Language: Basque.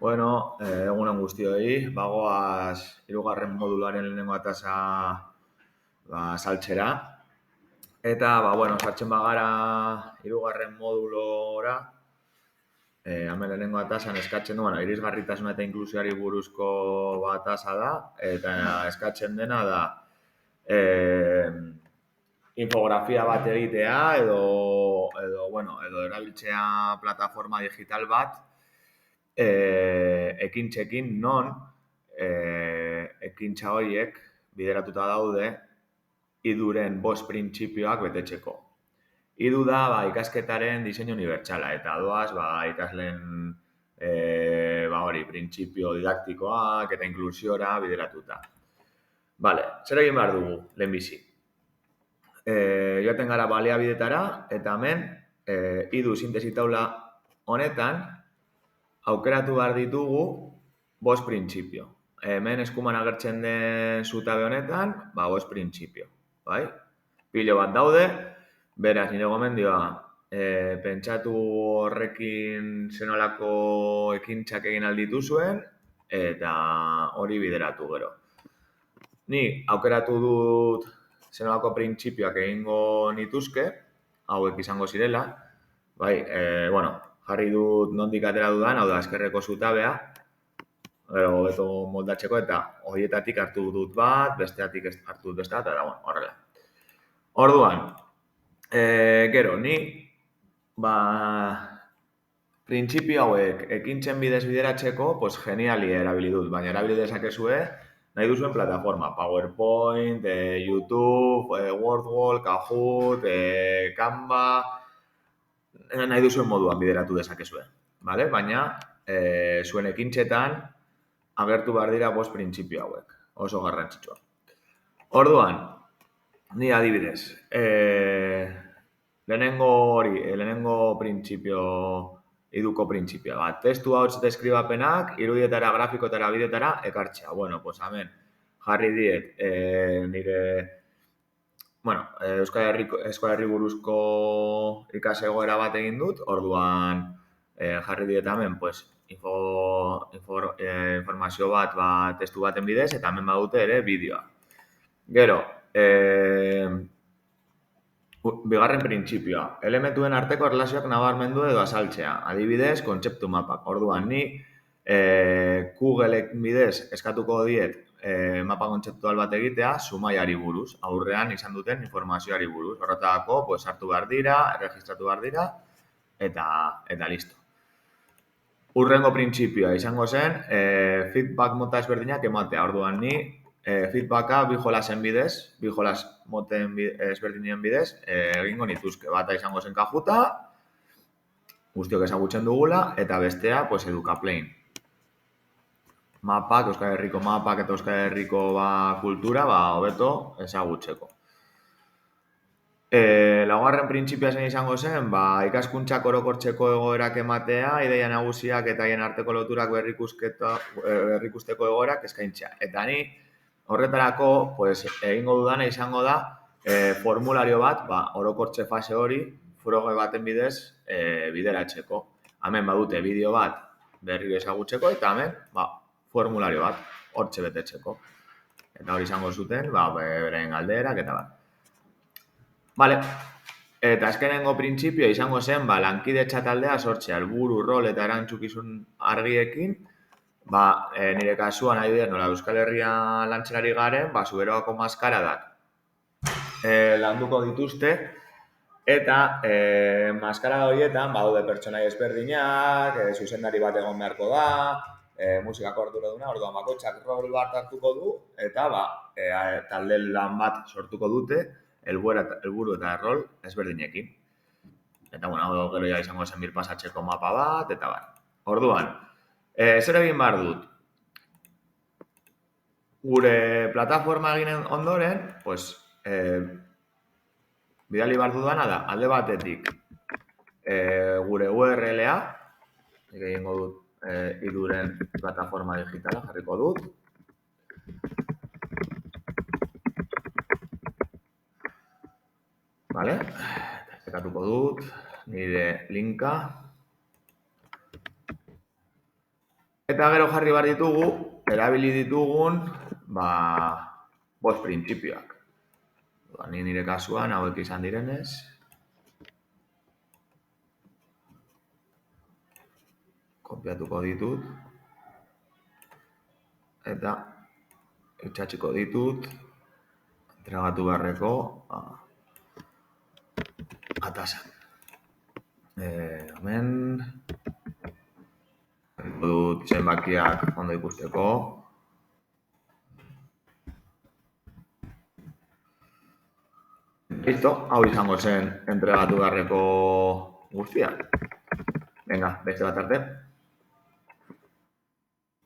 Bueno, egunen guztioi, bagoaz hirugarren moduluaren lehenengo atasa saltzera. Eta, sartzen bagara hirugarren modulora, hemen lehenengo atasan eskatzen du, irisgarritasuna eta inklusioari buruzko atasa da, eta eskatzen dena da infografia bat egitea edo erabiltzea plataforma digital bat, ekintzekin non ekintza horiek bideratuta daude iduren 5 printzipioak betetzeko. Idu da ikasketaren diseinu unibertsala eta doaz ikasleen printzipio didaktikoak eta inklusiora bideratuta. Zer egin behar dugu lehenbizi? Joaten gara baliabidetara eta hemen idu sintesi taula honetan aukeratu behar ditugu 5 printzipio. Hemen eskuman agertzen den zutabe honetan, 5 printzipio. Bai? Pilo bat daude, beraz nire gomendioa pentsatu horrekin zenolako ekintzak egin alditu zuen eta hori bideratu gero. Ni aukeratu dut zenolako printzipioak egingo nituzke, hauek izango zirela, jarri dut nondik atera dudan, hau da, eskerreko zutabea, gero hobeto moldatzeko eta horietatik hartu dut bat, besteatik hartu dut beste bat, eta horrela. Orduan, gero, ni printzipio hauek ekintzen bidez bideratzeko, geniali erabili dut, baina erabili dezakezue nahi duzuen plataforma, PowerPoint, YouTube, WordWall, Kahoot, Canva, nahi duzuen moduan bideratu dezakezue. Baina, zuen ekintzetan agertu behar dira 5 printzipio hauek, oso garrantzitsua. Orduan, ni adibidez, lehenengo printzipio, iduko printzipioa. Testu hauts deskribapenak, irudietara, grafikotara, bideotara, ekartzea. Hemen jarri diet nire Euskal Herri buruzko ikasegoera bat egin dut, orduan jarri diet hemen informazio bat testu baten bidez, eta hemen badute ere bideoa. Gero, bigarren printzipioa, elementuen arteko erlazioak nabarmendu edo azaltzea, adibidez, kontzeptu mapak. Orduan, ni Google bidez eskatuko diet mapa kontzeptual bat egitea Zumaiari buruz, aurrean izan duten informazioari buruz. Horretako, hartu behar dira, erregistratu behar dira, eta listo. Urrengo printzipioa izango zen, feedback mota ezberdinak ematea. Orduan, ni feedbacka bi jolasen bidez, bi jolas moten ezberdinen bidez, egingo nituzke. Bata izango zen Kahoota, guztiok ezagutzen dugula, eta bestea, Educaplain. Mapak, Euskal Herriko mapak eta Euskal Herriko kultura, hobeto ezagutzeko. Laugarren printzipioa zen izango zen, ikaskuntzak orokortzeko egoerak ematea, ideia nagusiak eta haien arteko loturak berrikusteko egoerak eskaintzea. Eta ni horretarako egingo dudana izango da formulario bat, orokortze fase hori, froge baten bidez bideratzeko. Hemen badute bideo bat berriro ezagutzeko eta hemen formulario bat hortxe betetzeko. Eta hori izango zuten, beren galderak eta bat. Eta azkenengo printzipioa izango zen, lankidetza taldea sortzea, helburu, rol eta erantzukizun argiekin, nire kasuan adibidez nola Euskal Herria lantzelari garen, Zuberoako maskaradak landuko dituzte, eta maskarada horietan badaude pertsonai ezberdinak, zuzendari bat egon beharko da, musikako arduraduna, orduan bakoitzak rol bat hartuko du, eta talde lan bat sortuko dute, helburu eta rol ezberdinekin. Eta, gero ja izango zen birpasatzeko mapa bat, eta Orduan, zer egin behar dut? Gure plataforma eginen ondoren, bidali behar dudana da, alde batetik, gure URL-a, egingo dut iduren plataforma digitala, jarriko dut. Ekatuko dut, nire linka. Eta Eta gero jarri behar ditugu, erabili ditugun, 5 printzipioak. Ni nire kasuan hauek izan direnez. Kopiatuko ditut. Eta itxatxiko ditut. Entregatu beharreko atasan. Hemen dut zenbakiak ondo ikusteko. Listo, hau izango zen entregatu beharreko guztia. Venga, beste bat arte.